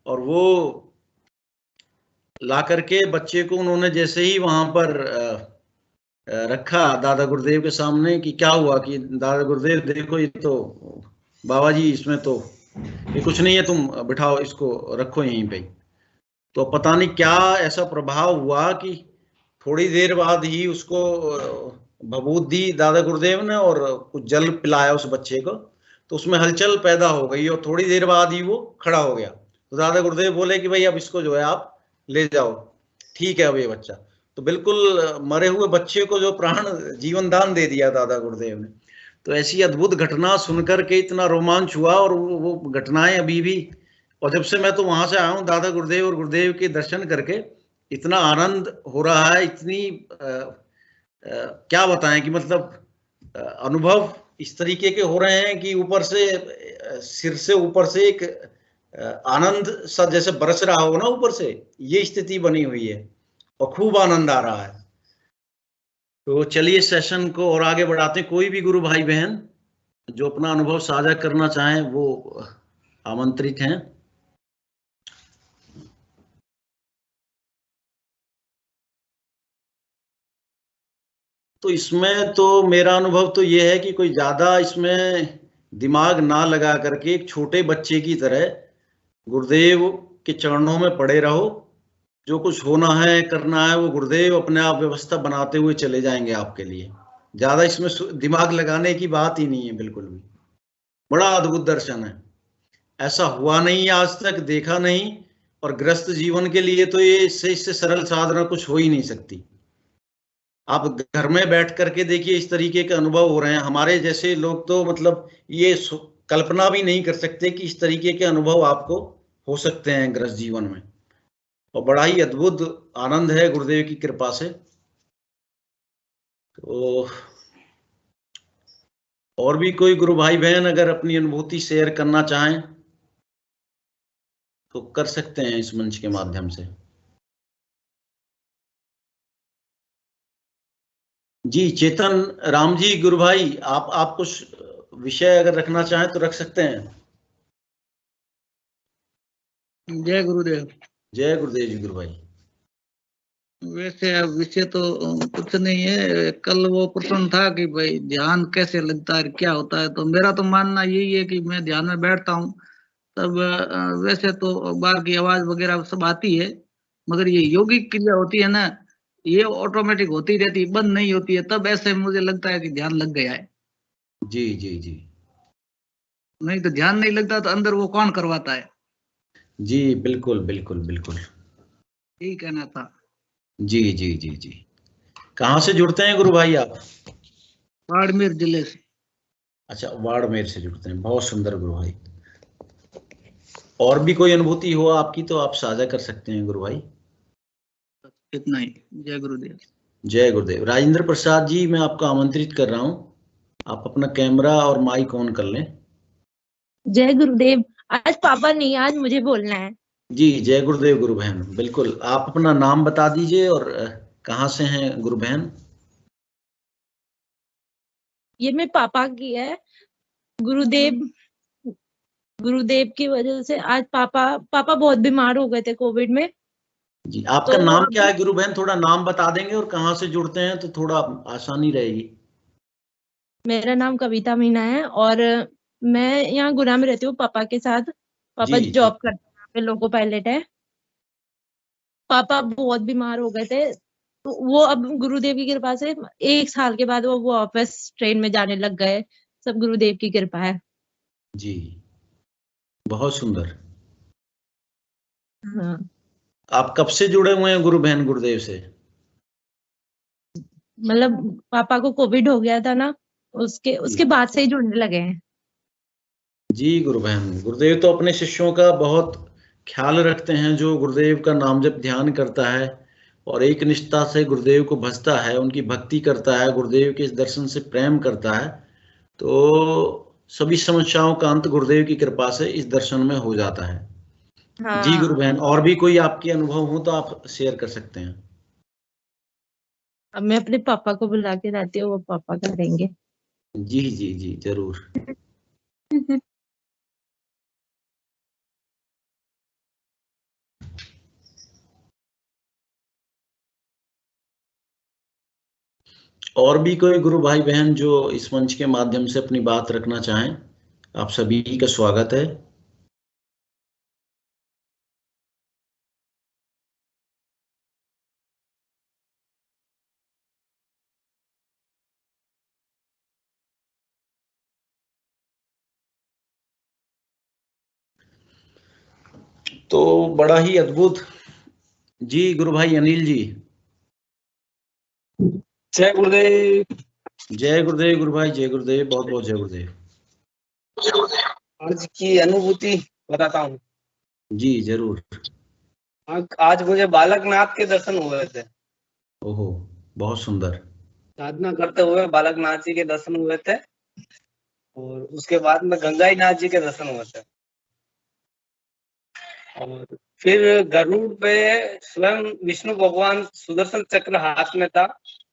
और वो ला करके बच्चे को उन्होंने जैसे ही वहां पर रखा दादा गुरुदेव के सामने कि क्या हुआ, कि दादा गुरुदेव देखो ये तो बाबा जी, इसमें तो ये कुछ नहीं है, तुम बिठाओ इसको, रखो यहीं पे। तो पता नहीं क्या ऐसा प्रभाव हुआ कि थोड़ी देर बाद ही उसको भभूत दी दादा गुरुदेव ने और कुछ जल पिलाया उस बच्चे को। तो उसमें हलचल पैदा हो गई और थोड़ी देर बाद ही वो खड़ा हो गया। तो दादा गुरुदेव बोले कि भाई अब इसको जो है आप ले जाओ, ठीक है अब ये बच्चा। तो बिल्कुल मरे हुए बच्चे को जो प्राण जीवन दान दे दिया दादा गुरुदेव ने। तो ऐसी अद्भुत घटना सुनकर के इतना रोमांच हुआ, और वो घटनाएं अभी भी, और जब से मैं तो वहां से आया हूँ दादा गुरुदेव और गुरुदेव के दर्शन करके इतना आनंद हो रहा है, इतनी क्या बताएं कि मतलब अनुभव इस तरीके के हो रहे हैं कि ऊपर से, सिर से ऊपर से एक आनंद सा जैसे बरस रहा हो ना ऊपर से, ये स्थिति बनी हुई है और खूब आनंद आ रहा है। तो चलिए सेशन को और आगे बढ़ाते हैं। कोई भी गुरु भाई बहन जो अपना अनुभव साझा करना चाहें वो आमंत्रित हैं। तो इसमें तो मेरा अनुभव तो ये है कि कोई ज्यादा इसमें दिमाग ना लगा करके एक छोटे बच्चे की तरह गुरुदेव के चरणों में पड़े रहो। जो कुछ होना है करना है वो गुरुदेव अपने आप व्यवस्था बनाते हुए चले जाएंगे आपके लिए। ज्यादा इसमें दिमाग लगाने की बात ही नहीं है बिल्कुल भी। बड़ा अद्भुत दर्शन है, ऐसा हुआ नहीं आज तक, देखा नहीं। और गृहस्थ जीवन के लिए तो ये इससे सरल साधना कुछ हो ही नहीं सकती। आप घर में बैठ करके देखिए, इस तरीके के अनुभव हो रहे हैं। हमारे जैसे लोग तो मतलब ये कल्पना भी नहीं कर सकते कि इस तरीके के अनुभव आपको हो सकते हैं गृहस्थ जीवन में, और बड़ा ही अद्भुत आनंद है गुरुदेव की कृपा से। तो और भी कोई गुरु भाई बहन अगर अपनी अनुभूति शेयर करना चाहें तो कर सकते हैं इस मंच के माध्यम से। जी चेतन राम जी, गुरु भाई आप कुछ विषय अगर रखना चाहें तो रख सकते हैं। जय गुरुदेव। जय गुरुदेव जी गुरु भाई। वैसे अब विषय तो कुछ नहीं है, कल वो प्रश्न था कि भाई ध्यान कैसे लगता है, क्या होता है, तो मेरा तो मानना यही है कि मैं ध्यान में बैठता हूँ तब वैसे तो बाहर की आवाज वगैरह सब आती है, मगर ये योगिक क्रिया होती है ना, ये ऑटोमेटिक होती रहती है, बंद नहीं होती है, तब ऐसे मुझे लगता है कि ध्यान लग गया है। जी जी जी। नहीं तो ध्यान नहीं लगता तो अंदर वो कौन करवाता है। जी बिल्कुल बिल्कुल बिल्कुल, यही कहना था। जी जी जी जी। कहाँ से जुड़ते हैं गुरु भाई आप? बाड़मेर जिले से। अच्छा, बाड़मेर से जुड़ते हैं, बहुत सुंदर गुरु भाई। और भी कोई अनुभूति हो आपकी तो आप साझा कर सकते हैं गुरु भाई। इतना ही। जय गुरुदेव। जय गुरुदेव। राजेंद्र प्रसाद जी, मैं आपको आमंत्रित कर रहा हूं, आप अपना कैमरा और माइक ऑन कर लें। जय गुरुदेव। आज पापा नहीं, आज मुझे बोलना है। जी जय गुरुदेव गुरु बहन। बिल्कुल, आप अपना नाम बता दीजिए और कहाँ से हैं गुरु बहन? ये मेरे पापा की है। गुरुदेव की वजह से आज पापा बहुत बीमार हो गए थे कोविड में। जी, आपका तो नाम क्या है गुरु बहन? थोड़ा नाम बता देंगे और कहाँ से जुड़ते हैं तो थोड़ा आसानी रहेगी। मेरा नाम कविता मीना है और मैं यहाँ गुना में रहती हूँ पापा के साथ। पापा जी जॉब करते हैं, लोको पायलट है। पापा बहुत बीमार हो गए थे, तो वो अब गुरुदेव की कृपा से 1 साल के बाद वो वापस ट्रेन में जाने लग गए। सब गुरुदेव की कृपा है। जी, बहुत सुंदर। हाँ, आप कब से जुड़े हुए हैं गुरु बहन गुरुदेव से? मतलब पापा को कोविड हो गया था ना, उसके बाद से ही जुड़ने लगे हैं। जी गुरु बहन, गुरुदेव तो अपने शिष्यों का बहुत ख्याल रखते हैं, जो गुरुदेव का नाम जप ध्यान करता है और एक निष्ठा से गुरुदेव को भजता है, उनकी भक्ति करता है, गुरुदेव के इस दर्शन से प्रेम करता है, तो सभी समस्याओं का अंत गुरुदेव की कृपा से इस दर्शन में हो जाता है। हाँ। जी गुरु बहन, और भी कोई आपके अनुभव हो तो आप शेयर कर सकते हैं। अब मैं अपने पापा को बुला के लाती हूँ, वो पापा करेंगे। जी जी जी जरूर। और भी कोई गुरु भाई बहन जो इस मंच के माध्यम से अपनी बात रखना चाहें, आप सभी का स्वागत है। तो बड़ा ही अद्भुत। जी गुरु भाई अनिल जी। जय गुरुदेव। जय गुरुदेव गुरु भाई, जय गुरुदेव, बहुत बहुत जय गुरुदेव। आज की अनुभूति बताता हूँ। जी जरूर। आज मुझे बालकनाथ के दर्शन हुए थे। ओहो, बहुत सुंदर। साधना करते हुए बालकनाथ जी के दर्शन हुए थे और उसके बाद में गंगाई नाथ जी के दर्शन हुए थे, और फिर गरुड़ पे स्वयं विष्णु भगवान सुदर्शन चक्र हाथ में था,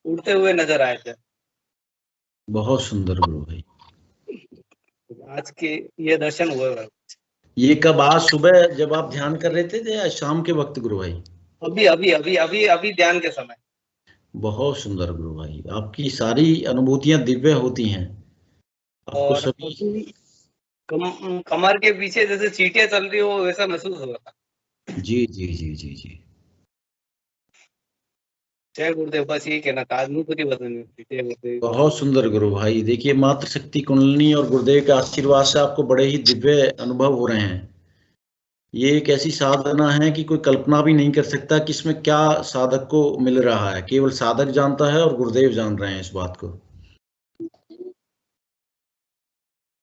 उड़ते हुए नजर आए थे। बहुत सुंदर गुरु भाई। आज के ये दर्शन हुए। ये कब? आज सुबह जब आप ध्यान कर रहे थे या शाम के वक्त गुरु भाई? अभी अभी अभी अभी अभी ध्यान के समय। बहुत सुंदर गुरु भाई, आपकी सारी अनुभूतियां दिव्य होती हैं। आपको और सभी कमर के पीछे जैसे चींटियां चल रही हो वैसा महसूस हो रहा था। जी जी जी जी जी। जय गुरुदेव। बस यही कहना था, अनुभूति बतानी थी। जय गुरुदेव। बहुत सुंदर गुरु भाई। देखिए, मात्र शक्ति कुंडलिनी और गुरुदेव के आशीर्वाद से आपको बड़े ही दिव्य अनुभव हो रहे हैं। ये एक ऐसी साधना है कि कोई कल्पना भी नहीं कर सकता कि इसमें क्या साधक को मिल रहा है। केवल साधक जानता है और गुरुदेव जान रहे हैं इस बात को।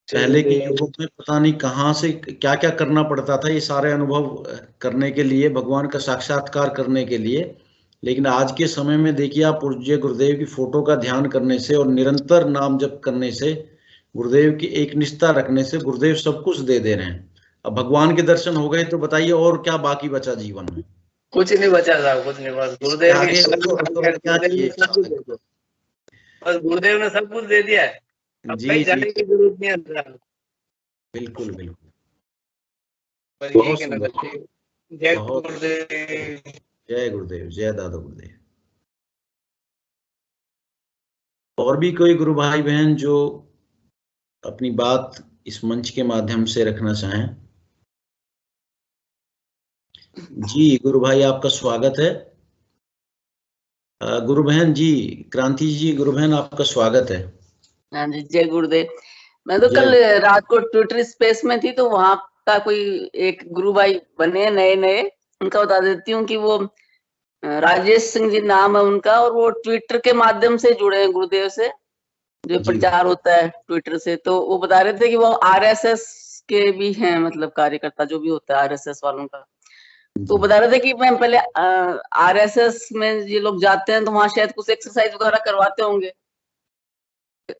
पहले के युगों में पता नहीं कहाँ से क्या क्या करना पड़ता था ये सारे अनुभव करने के लिए, भगवान का साक्षात्कार करने के लिए। लेकिन आज के समय में देखिए आप पूज्य गुरुदेव की फोटो का ध्यान करने से और निरंतर नाम जप करने से, गुरुदेव की एक निष्ठा रखने से गुरुदेव सब कुछ दे दे रहे हैं। अब भगवान के दर्शन हो गए तो बताइए और क्या बाकी बचा जीवन में? कुछ नहीं बचा साहब, कुछ नहीं, बस गुरुदेव आगे की क्या चाहिए? बस गुरुदेव ने सब कुछ दे दिया है, अब जी कहीं जी, जाने की जरूरत नहीं है अंदर। बिल्कुल बिल्कुल, बस बहुत यही कहना सुंदर, चाहते हैं। जय बहुत। गुरुदेव। जय गुरुदेव, जय दादा गुरुदेव। और भी कोई गुरु भाई बहन जो अपनी बात इस मंच के माध्यम से रखना चाहें? जी गुरु भाई आपका स्वागत है। गुरु बहन जी, क्रांति जी, गुरु बहन आपका स्वागत है। हाँ जी, जय गुरुदेव। मैं तो जय कल रात को ट्विटर स्पेस में थी, तो वहां का कोई एक गुरु भाई बने नए नए, उनका बता देती हूँ कि वो राजेश सिंह जी नाम है उनका, और वो ट्विटर के माध्यम से जुड़े हैं गुरुदेव से, जो जी प्रचार होता है ट्विटर से। तो वो बता रहे थे कि वो आरएसएस के भी हैं, मतलब कार्यकर्ता जो भी होता है आरएसएस वालों का। तो बता रहे थे कि मैं पहले आरएसएस में ये लोग जाते हैं तो वहां शायद कुछ एक्सरसाइज वगैरह करवाते होंगे,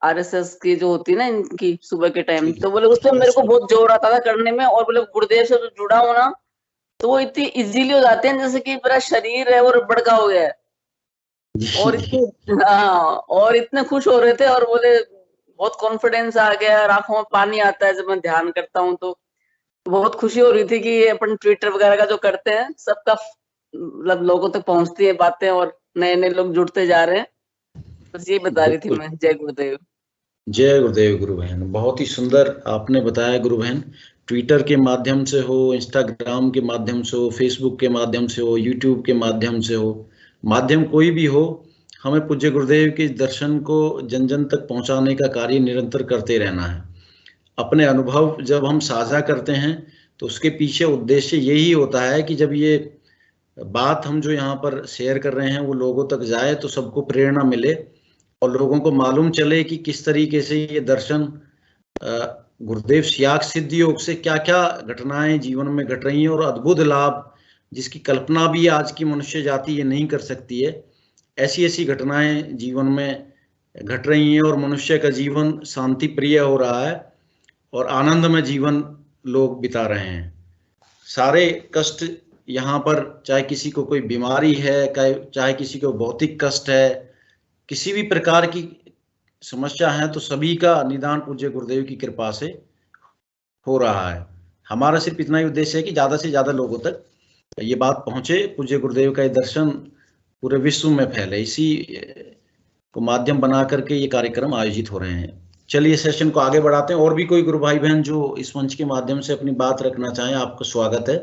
आरएसएस की जो होती है ना इनकी सुबह के टाइम। तो बोले उसमें मेरे को बहुत जोर आता था करने में, और बोले गुरुदेव से जो जुड़ा हूं ना, तो वो इतनी इजीली हो जाते हैं जैसे कि मेरा शरीर है और बड़का हो गया है, और इतने हाँ, और इतने खुश हो रहे थे, और बोले बहुत कॉन्फिडेंस आ गया, आंखों में पानी आता है जब मैं ध्यान करता हूँ। तो बहुत खुशी हो रही थी कि अपन ट्विटर वगैरह का जो करते हैं सबका मतलब लोगों तक पहुंचती है बातें, और नए नए लोग जुड़ते जा रहे हैं। बस ये बता रही थी मैं। जय गुरुदेव। जय गुरुदेव गुरु बहन, बहुत ही सुंदर आपने बताया गुरु बहन। ट्विटर के माध्यम से हो, इंस्टाग्राम के माध्यम से हो, फेसबुक के माध्यम से हो, यूट्यूब के माध्यम से हो, माध्यम कोई भी हो, हमें पूज्य गुरुदेव के दर्शन को जन जन तक पहुंचाने का कार्य निरंतर करते रहना है। अपने अनुभव जब हम साझा करते हैं तो उसके पीछे उद्देश्य यही होता है कि जब ये बात हम जो यहाँ पर शेयर कर रहे हैं वो लोगों तक जाए तो सबको प्रेरणा मिले, और लोगों को मालूम चले कि किस तरीके से ये दर्शन गुरुदेव सियाग सिद्ध योग से क्या क्या घटनाएं जीवन में घट रही हैं, और अद्भुत लाभ जिसकी कल्पना भी आज की मनुष्य जाति ये नहीं कर सकती है, ऐसी ऐसी घटनाएं जीवन में घट रही हैं, और मनुष्य का जीवन शांति प्रिय हो रहा है और आनंदमय जीवन लोग बिता रहे हैं। सारे कष्ट यहाँ पर, चाहे किसी को कोई बीमारी है, चाहे किसी को भौतिक कष्ट है, किसी भी प्रकार की समस्या है, तो सभी का निदान पूज्य गुरुदेव की कृपा से हो रहा है। हमारा सिर्फ इतना ही उद्देश्य है कि ज्यादा से ज्यादा लोगों तक ये बात पहुंचे, पूज्य गुरुदेव का ये दर्शन पूरे विश्व में फैले, इसी को माध्यम बना करके ये कार्यक्रम आयोजित हो रहे हैं। चलिए सेशन को आगे बढ़ाते हैं। और भी कोई गुरु भाई बहन जो इस मंच के माध्यम से अपनी बात रखना चाहें, आपका स्वागत है।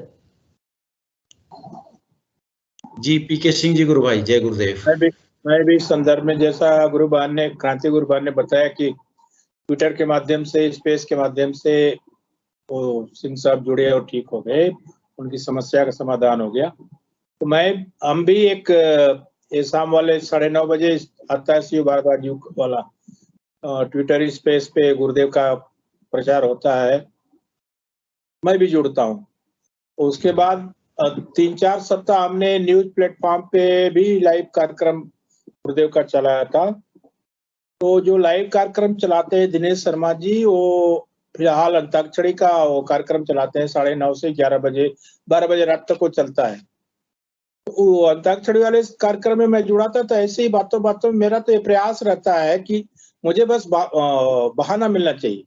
जी पीके सिंह जी गुरु भाई, जय गुरुदेव। मैं भी संदर्भ में, जैसा गुरु बहन ने, क्रांति गुरु बहन ने बताया कि ट्विटर के माध्यम से, स्पेस के माध्यम से वो सिंह साहब जुड़े और ठीक हो गए, उनकी समस्या का समाधान हो गया। तो हम भी एक शाम वाले 9:30 बजे आता है शिव भारद्वाज युग वाला ट्विटर स्पेस पे गुरुदेव का प्रचार होता है, मैं भी जुड़ता हूँ। उसके बाद 3-4 सप्ताह हमने न्यूज प्लेटफॉर्म पे भी लाइव कार्यक्रम गुरुदेव का चलाया था। तो जो लाइव कार्यक्रम चलाते हैं दिनेश शर्मा जी, वो फिलहाल अंताक्षरी का वो कार्यक्रम चलाते हैं 9:30 से 11 बजे, 12 बजे रात तक वो चलता है। तो वो अंताक्षरी वाले कार्यक्रम में मैं जुड़ा था। तो ऐसे ही बातों बातों में मेरा तो ये प्रयास रहता है कि मुझे बस बहाना मिलना चाहिए।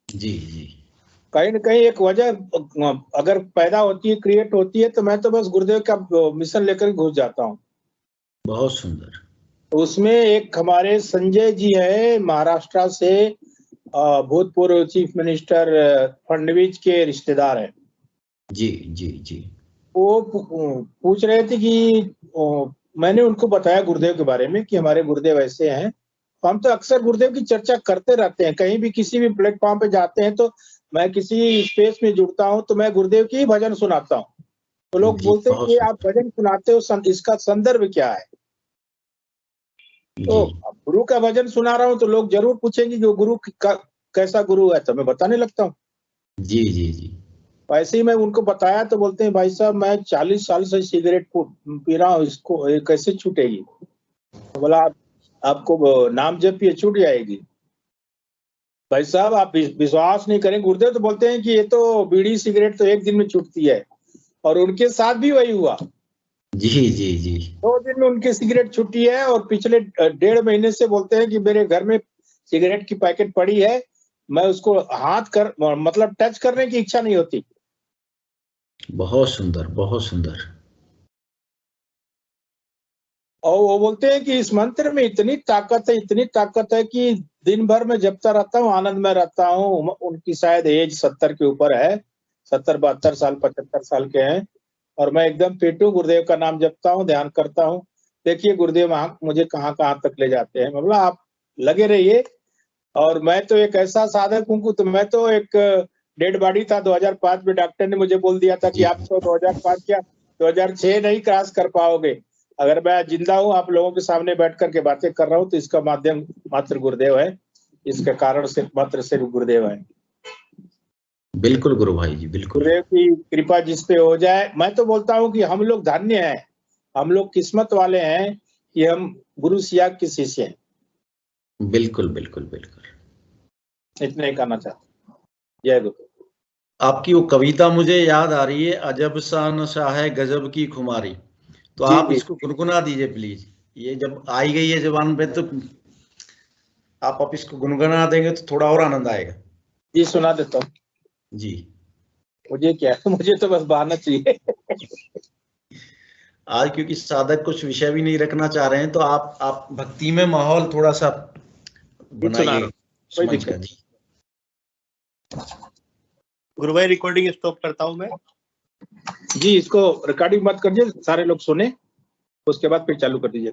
जी जी, कहीं न कहीं एक वजह अगर पैदा होती है, क्रिएट होती है, तो मैं तो बस गुरुदेव का मिशन लेकर घुस जाता हूँ। बहुत सुंदर। उसमें एक हमारे संजय जी है महाराष्ट्र से, भूतपूर्व चीफ मिनिस्टर फडणवीस के रिश्तेदार है। जी जी जी, वो पूछ रहे थे कि मैंने उनको बताया गुरुदेव के बारे में कि हमारे गुरुदेव ऐसे हैं। हम तो अक्सर गुरुदेव की चर्चा करते रहते हैं, कहीं भी किसी भी प्लेटफॉर्म पे जाते हैं तो मैं किसी स्पेस में जुड़ता हूँ तो मैं गुरुदेव की भजन सुनाता हूँ। तो लोग बोलते हैं कि आप भजन सुनाते हो, इसका संदर्भ क्या है? तो गुरु का भजन सुना रहा हूँ तो लोग जरूर पूछेंगे कि गुरु कैसा गुरु है, तो मैं बताने लगता हूँ। जी जी जी। वैसे ही मैं उनको बताया तो बोलते हैं भाई साहब मैं 40 साल से सिगरेट पी रहा हूँ, इसको ये कैसे छूटेगी? तो बोला आपको नाम जब ये छूट जाएगी। भाई साहब आप विश्वास नहीं करें, गुरुदेव तो बोलते हैं कि ये तो बीड़ी सिगरेट तो एक दिन में छूटती है, और उनके साथ भी वही हुआ। जी जी जी। 2 दिन में उनकी सिगरेट छूटी है, और पिछले 1.5 महीने से बोलते हैं कि मेरे घर में सिगरेट की पैकेट पड़ी है, मैं उसको हाथ कर मतलब टच करने की इच्छा नहीं होती। बहुत सुंदर, बहुत सुंदर। और वो बोलते हैं कि इस मंत्र में इतनी ताकत है कि दिन भर में जपता रहता हूँ, आनंद में रहता हूँ। उनकी शायद एज 70 के ऊपर है, 70, 72 साल, 75 साल के हैं, और मैं एकदम फिट हूँ, गुरुदेव का नाम जपता हूँ, ध्यान करता हूँ। देखिए गुरुदेव मुझे कहाँ कहाँ तक ले जाते हैं। मतलब आप लगे रहिए। और मैं तो एक ऐसा साधक हूँ, तो मैं तो एक डेड बॉडी था 2005 में। डॉक्टर ने मुझे बोल दिया था कि आप तो 2005 क्या 2006 नहीं क्रॉस कर पाओगे। अगर मैं जिंदा हूँ, आप लोगों के सामने बैठ करके बातें कर रहा हूँ, तो इसका माध्यम मात्र गुरुदेव है, इसके कारण से मात्र सिर्फ गुरुदेव है। बिल्कुल गुरु भाई जी, बिल्कुल। गुरुदेव की कृपा जिस पे हो जाए। मैं तो बोलता हूँ कि हम लोग धन्य हैं, हम लोग किस्मत वाले हैं कि हम गुरु सियाग के शिष्य हैं। बिल्कुल बिल्कुल बिल्कुल। इतना ही कहना चाहता हूँ। जय गुरु। आपकी वो कविता मुझे याद आ रही है, अजब सा नशा है गजब की खुमारी। तो आप इसको गुनगुना दीजिए प्लीज। ये जब आई गई है जबान पे, तो आप इसको गुनगुना देंगे तो थोड़ा और आनंद आएगा। जी सुना देता हूँ जी। मुझे क्या, मुझे तो बस बहाना चाहिए। आज क्योंकि साधक कुछ विषय भी नहीं रखना चाह रहे हैं, तो आप भक्ति में माहौल थोड़ा सा बनाइए। कोई दिक्कत जी। गुरु भाई रिकॉर्डिंग स्टॉप करता हूं मैं। जी इसको रिकॉर्डिंग मत करिए, सारे लोग सुने, उसके बाद फिर चालू कर दीजिए।